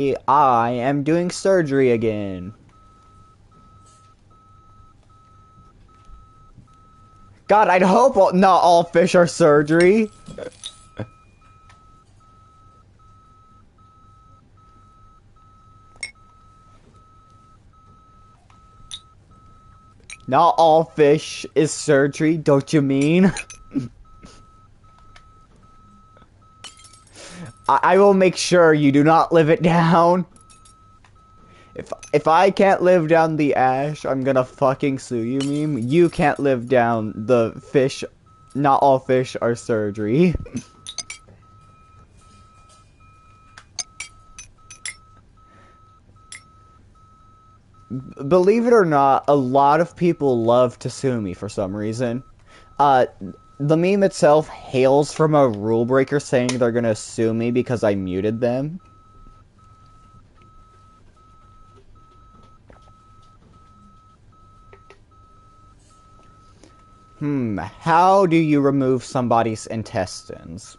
I am doing surgery again. God, I'd hope not all fish are surgery. Not all fish is surgery, don't you mean? I will make sure you do not live it down. If I can't live down the ash, I'm gonna fucking sue you, meme. You can't live down the fish. Not all fish are surgery. Believe it or not, a lot of people love to sue me for some reason. Uh, the meme itself hails from a rule breaker saying they're gonna sue me because I muted them. How do you remove somebody's intestines?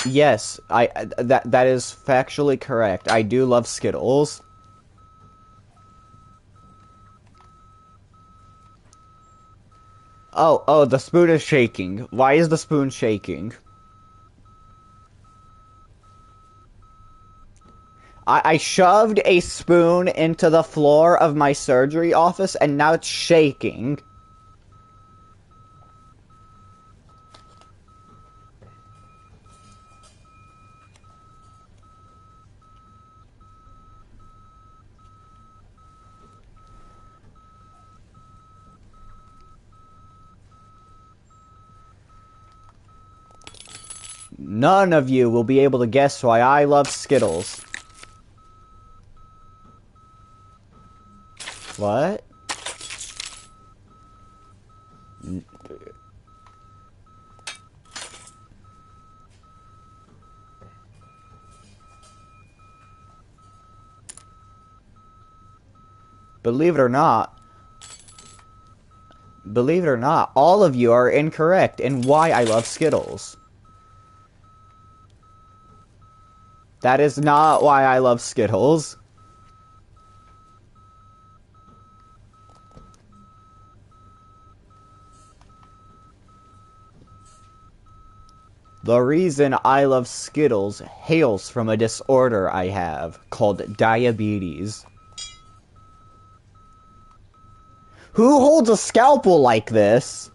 Yes, that is factually correct. I do love Skittles. Oh, the spoon is shaking. Why is the spoon shaking? I shoved a spoon into the floor of my surgery office and now it's shaking. None of you will be able to guess why I love Skittles. What? Believe it or not, all of you are incorrect in why I love Skittles. That is not why I love Skittles. The reason I love Skittles hails from a disorder I have called diabetes. Who holds a scalpel like this?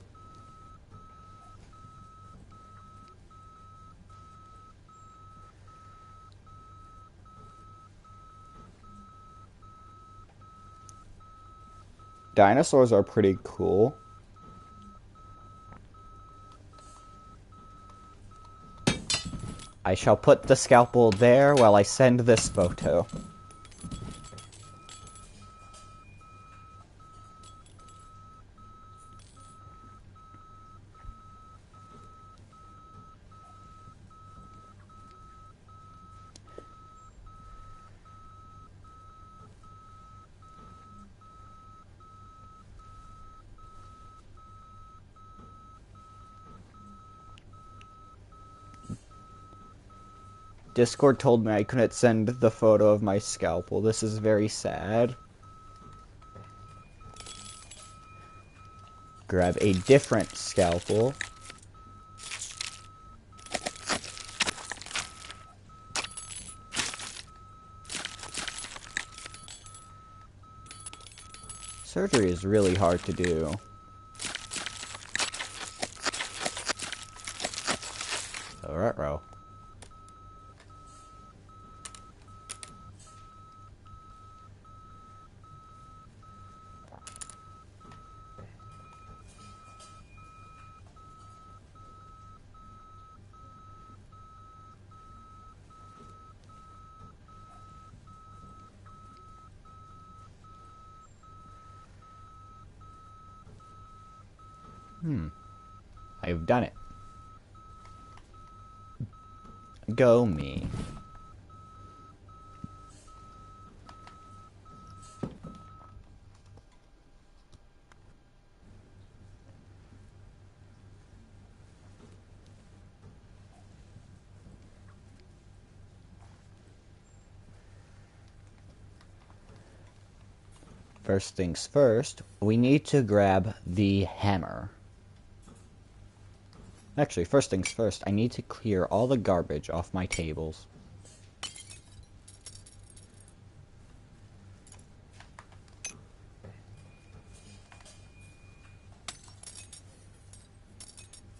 Dinosaurs are pretty cool. I shall put the scalpel there while I send this photo. Discord told me I couldn't send the photo of my scalpel. This is very sad. Grab a different scalpel. Surgery is really hard to do. Ruh-roh. I've done it. Go me. First things first, we need to grab the hammer. Actually, first things first, I need to clear all the garbage off my tables.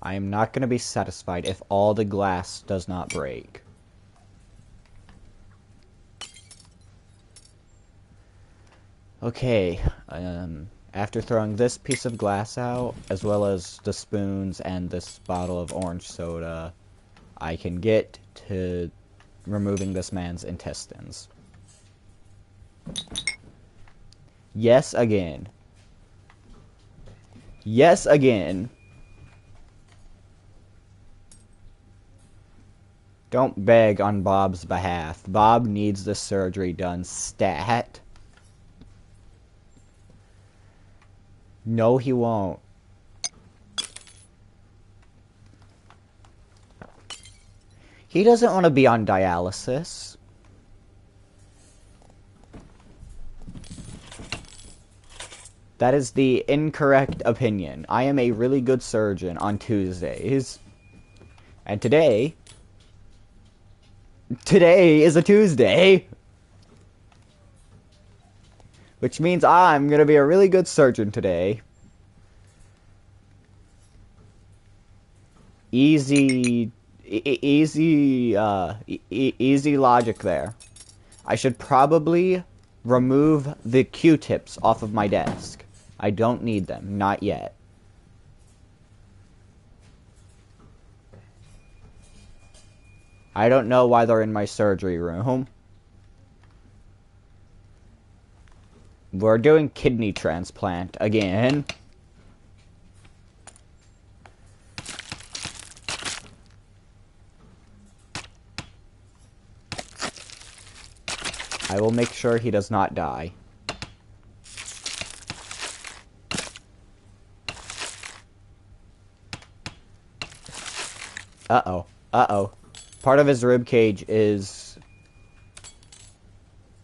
I am not going to be satisfied if all the glass does not break. Okay, after throwing this piece of glass out, as well as the spoons and this bottle of orange soda, I can get to removing this man's intestines. Yes, again. Yes, again. Don't beg on Bob's behalf. Bob needs the surgery done stat. No, he won't. He doesn't want to be on dialysis. That is the incorrect opinion. I am a really good surgeon on Tuesdays. And today is a Tuesday. Which means I'm gonna be a really good surgeon today. Easy logic there. I should probably remove the Q-tips off of my desk. I don't need them, not yet. I don't know why they're in my surgery room. We're doing kidney transplant again. I will make sure he does not die. Uh-oh. Uh-oh. Part of his rib cage is...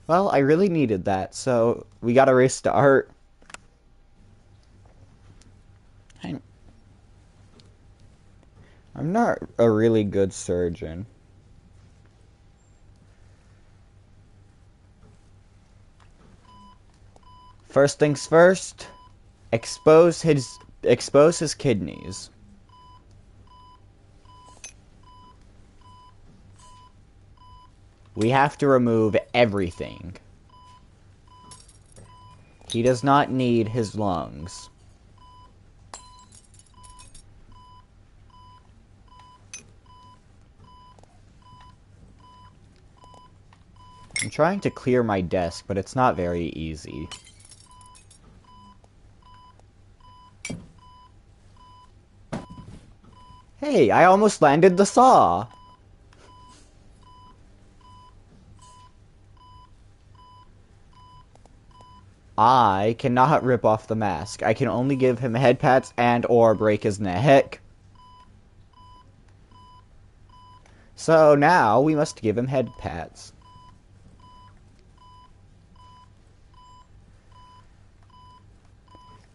Well, I really needed that, so we gotta restart. I'm not a really good surgeon. First things first, expose his kidneys. We have to remove everything. He does not need his lungs. I'm trying to clear my desk, but it's not very easy. Hey, I almost landed the saw! I cannot rip off the mask. I can only give him head pats and or break his neck. So now we must give him head pats.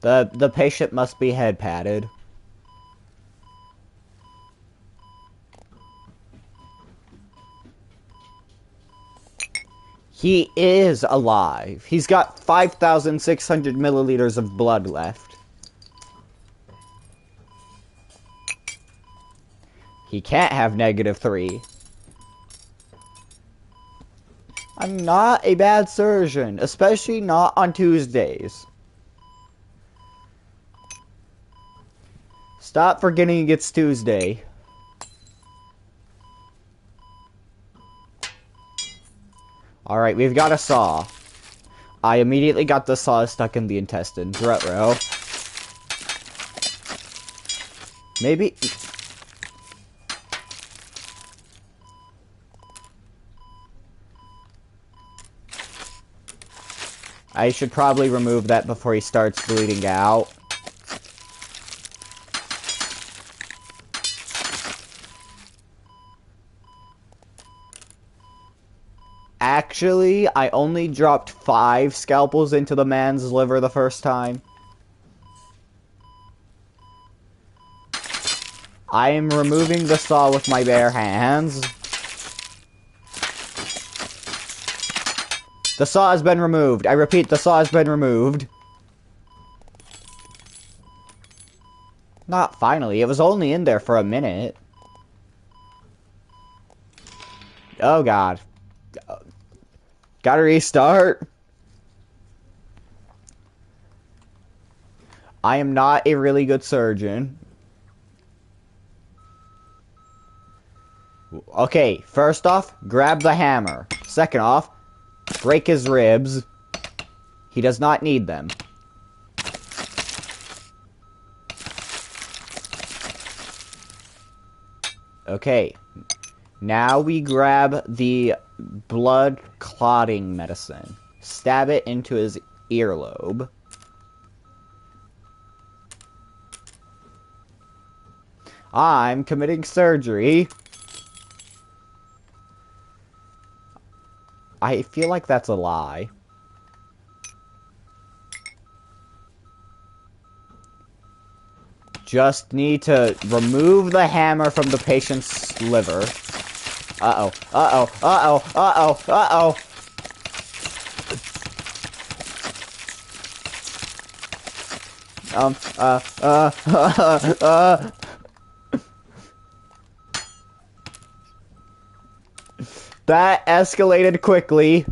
The patient must be head patted. He is alive. He's got 5,600 milliliters of blood left. He can't have -3. I'm not a bad surgeon, especially not on Tuesdays. Stop forgetting it's Tuesday. Alright, we've got a saw. I immediately got the saw stuck in the intestines. Ruh-roh. Maybe... I should probably remove that before he starts bleeding out. Actually, I only dropped 5 scalpels into the man's liver the first time. I am removing the saw with my bare hands. The saw has been removed. I repeat, the saw has been removed. Not finally. It was only in there for a minute. Oh, God. Gotta restart. I am not a really good surgeon. Okay, first off, grab the hammer. Second off, break his ribs. He does not need them. Okay, now we grab the blood clotting medicine. Stab it into his earlobe. I'm committing surgery. I feel like that's a lie. Just need to remove the hammer from the patient's liver. Uh-oh, uh-oh, uh-oh, uh-oh, uh-oh. That escalated quickly.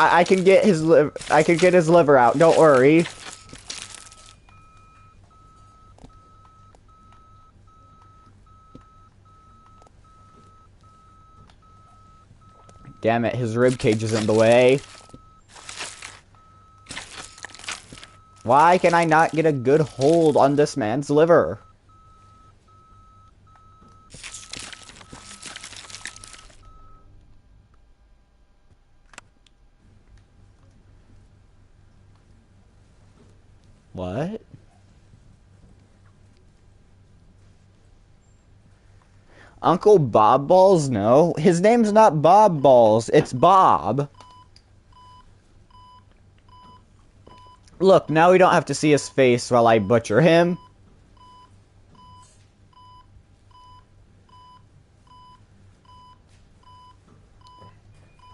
I can get his liver out. Don't worry. Damn it, his rib cage is in the way. Why can I not get a good hold on this man's liver? What? Uncle Bob Balls? No. His name's not Bob Balls. It's Bob. Look, now we don't have to see his face while I butcher him.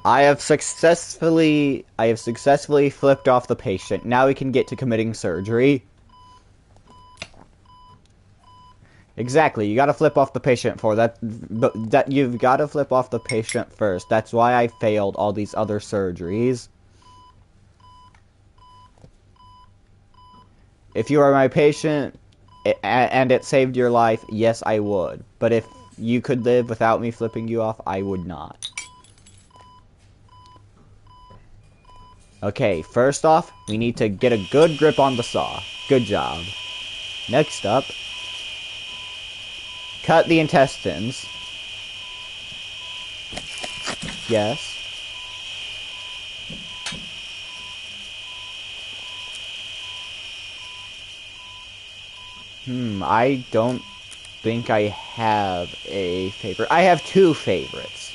I have successfully flipped off the patient. Now we can get to committing surgery. Exactly, you gotta flip off the patient for that. That you've gotta flip off the patient first. That's why I failed all these other surgeries. If you are my patient and it saved your life, yes, I would. But if you could live without me flipping you off, I would not. Okay, first off, we need to get a good grip on the saw. Good job. Next up, cut the intestines. Yes. I don't think I have a favorite. I have 2 favorites.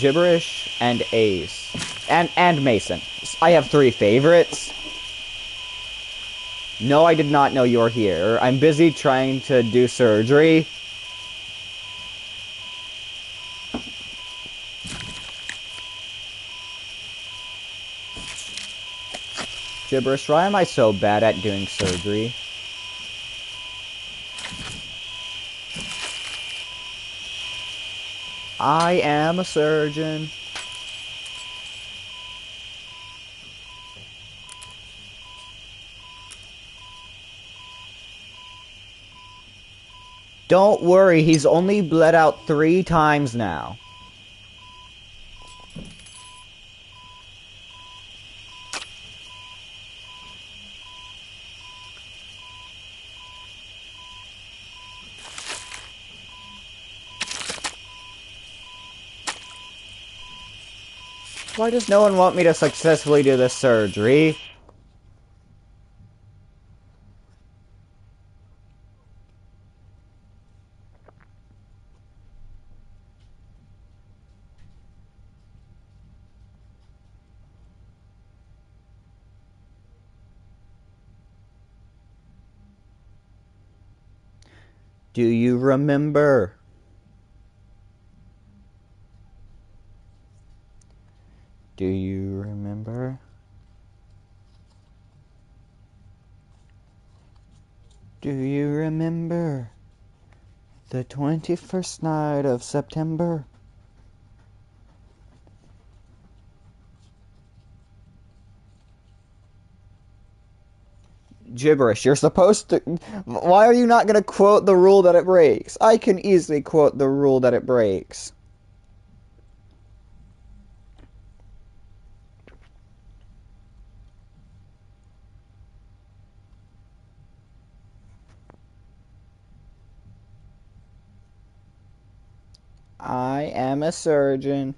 Gibberish and Ace. And Mason. I have 3 favorites. No, I did not know you were here. I'm busy trying to do surgery. Gibberish, why am I so bad at doing surgery? I am a surgeon. Don't worry, he's only bled out 3 times now. Why does no one want me to successfully do this surgery? Do you remember? Do you remember? Do you remember the 21st night of September? Gibberish. You're supposed to... Why are you not going to quote the rule that it breaks? I can easily quote the rule that it breaks. I am a surgeon.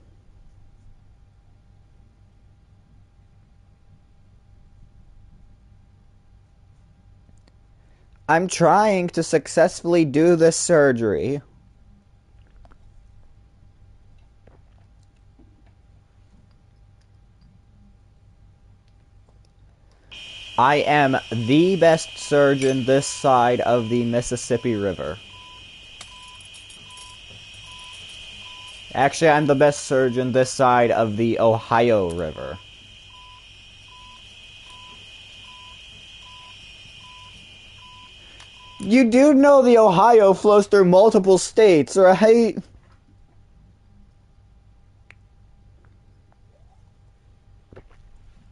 I'm trying to successfully do this surgery. I am the best surgeon this side of the Mississippi River. Actually, I'm the best surgeon this side of the Ohio River. You do know the Ohio flows through multiple states, right?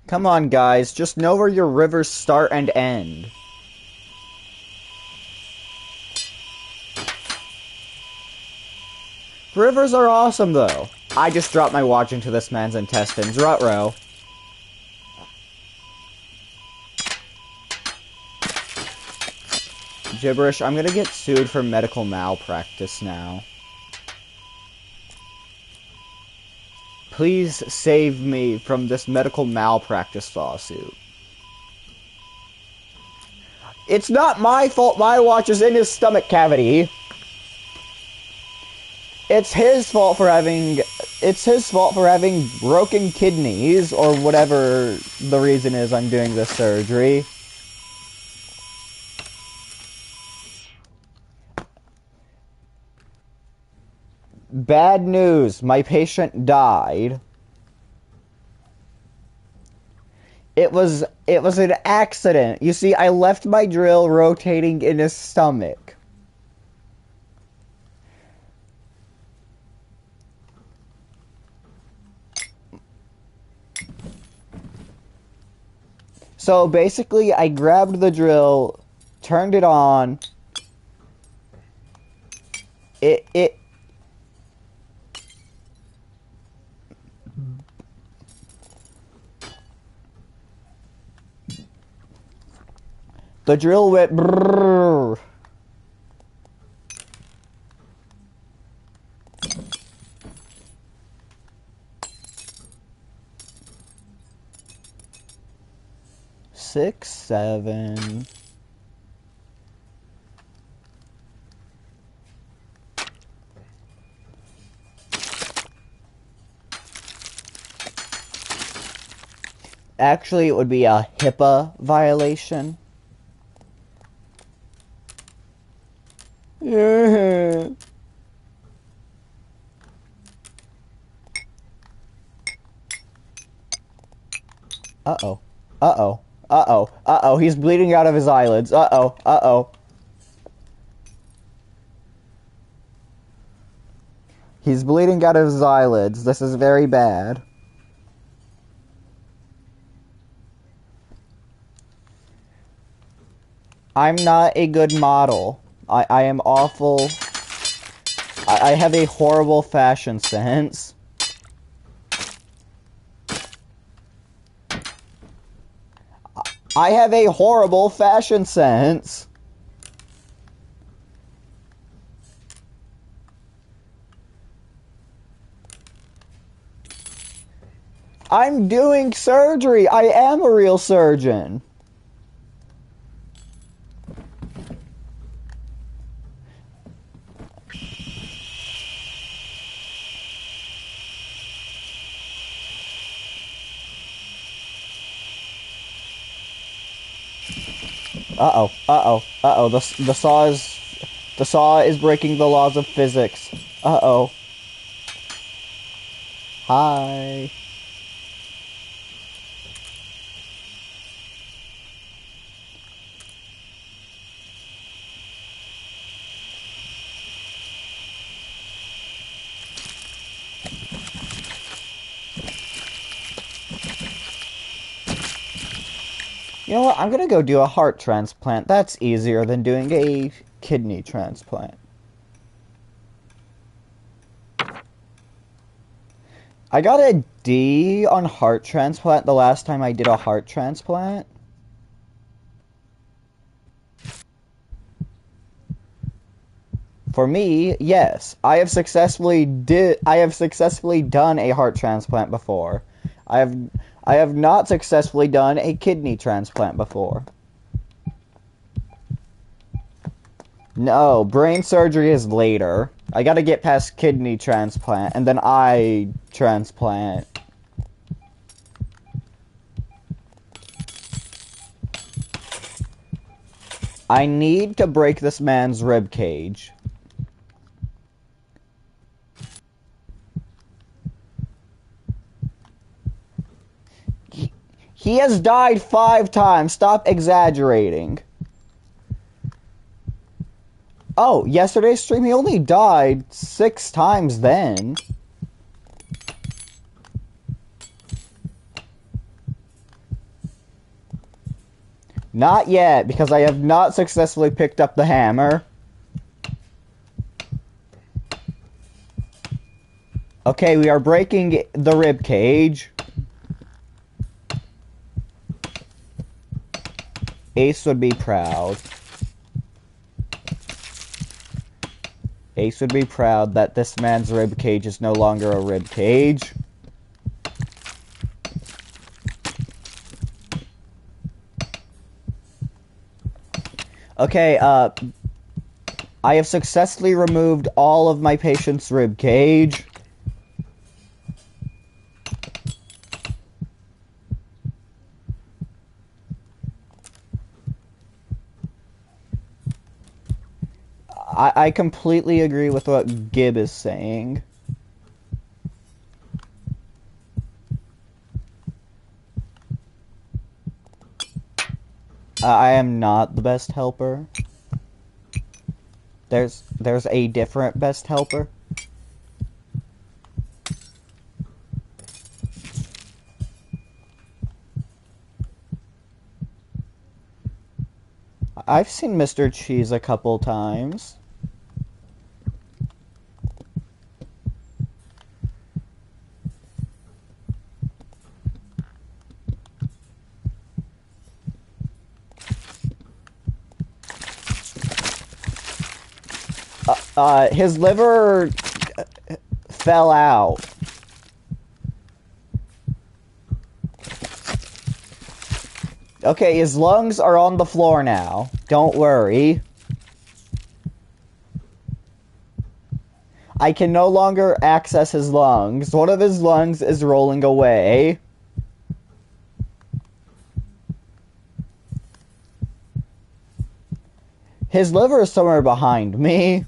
Come on, guys. Just know where your rivers start and end. Rivers are awesome, though. I just dropped my watch into this man's intestines. Ruh-roh. Gibberish, I'm gonna get sued for medical malpractice now. Please save me from this medical malpractice lawsuit. It's not my fault my watch is in his stomach cavity. It's his fault for having broken kidneys, or whatever the reason is I'm doing this surgery. Bad news, my patient died. It was an accident. You see, I left my drill rotating in his stomach. So basically, I grabbed the drill, turned it on. The drill went brrrr. Six, seven. Actually, it would be a HIPAA violation. Yeah. Uh-oh. Uh-oh. Uh-oh. Uh-oh. He's bleeding out of his eyelids. Uh-oh. Uh-oh. He's bleeding out of his eyelids. This is very bad. I'm not a good model. I am awful. I have a horrible fashion sense. I have a horrible fashion sense. I'm doing surgery. I am a real surgeon. Uh-oh, uh-oh, uh-oh, the saw is breaking the laws of physics. Uh-oh. Hi. You know what, I'm gonna go do a heart transplant. That's easier than doing a kidney transplant. I got a D on heart transplant the last time I did a heart transplant. For me, yes. I have successfully done a heart transplant before. I have not successfully done a kidney transplant before. No, brain surgery is later. I gotta get past kidney transplant, and then eye transplant. I need to break this man's rib cage. He has died 5 times. Stop exaggerating. Oh, yesterday's stream, he only died 6 times then. Not yet, because I have not successfully picked up the hammer. Okay, we are breaking the rib cage. Ace would be proud. Ace would be proud that this man's rib cage is no longer a rib cage. Okay, I have successfully removed all of my patient's rib cage. I completely agree with what Gib is saying. I am not the best helper. There's a different best helper. I've seen Mr. Cheese a couple times. His liver fell out. Okay, his lungs are on the floor now. Don't worry. I can no longer access his lungs. One of his lungs is rolling away. His liver is somewhere behind me.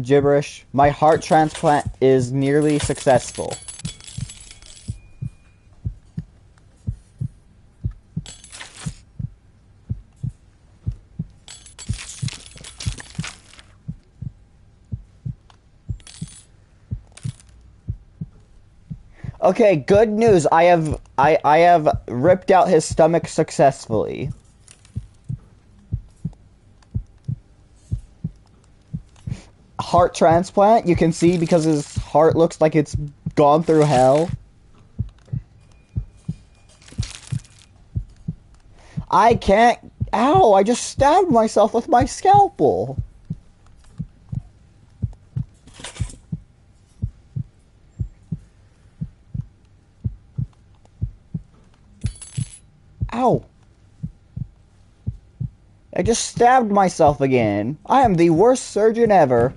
Gibberish. My heart transplant is nearly successful. Okay, good news. I have ripped out his stomach successfully. Heart transplant, you can see because his heart looks like it's gone through hell. I can't... Ow, I just stabbed myself with my scalpel. Ow. I just stabbed myself again. I am the worst surgeon ever.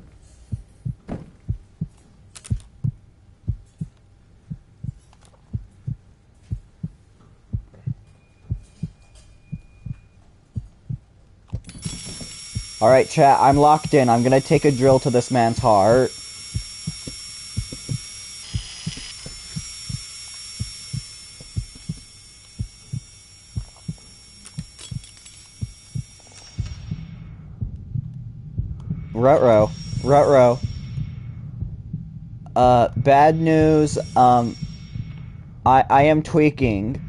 Alright, chat, I'm locked in. I'm gonna take a drill to this man's heart. Ruh-roh. Ruh-roh. Bad news, I am tweaking.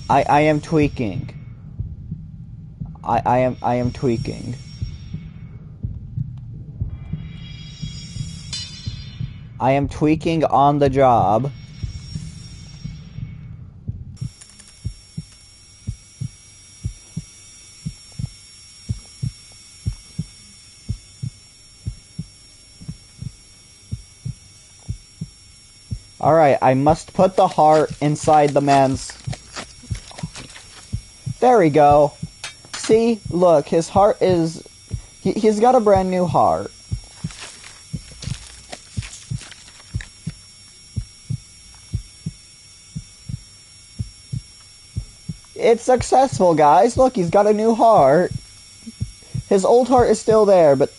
I am tweaking. I am tweaking. I am tweaking on the job. Alright, I must put the heart inside the man's... There we go. See? Look, his heart is... He's got a brand new heart. It's successful, guys. Look, he's got a new heart. His old heart is still there, but...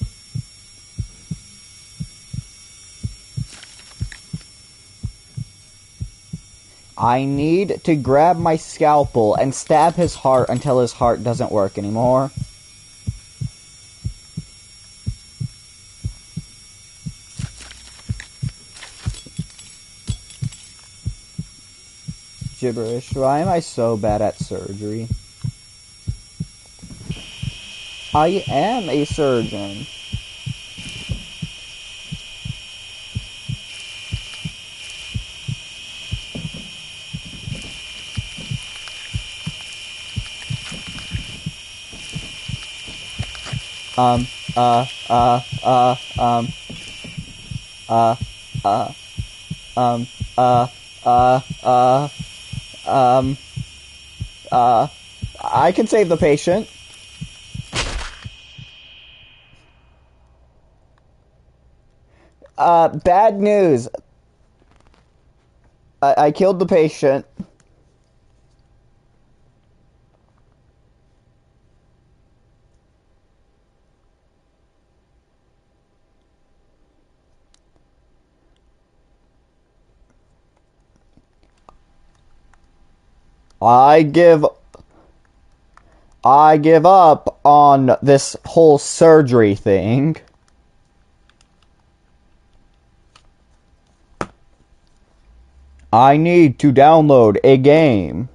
I need to grab my scalpel and stab his heart until his heart doesn't work anymore. Gibberish. Why am I so bad at surgery? I am a surgeon. Um, uh, uh, uh, um, uh, uh, um, uh, uh, uh, um, I can save the patient. Bad news. I killed the patient. I give up on this whole surgery thing. I need to download a game.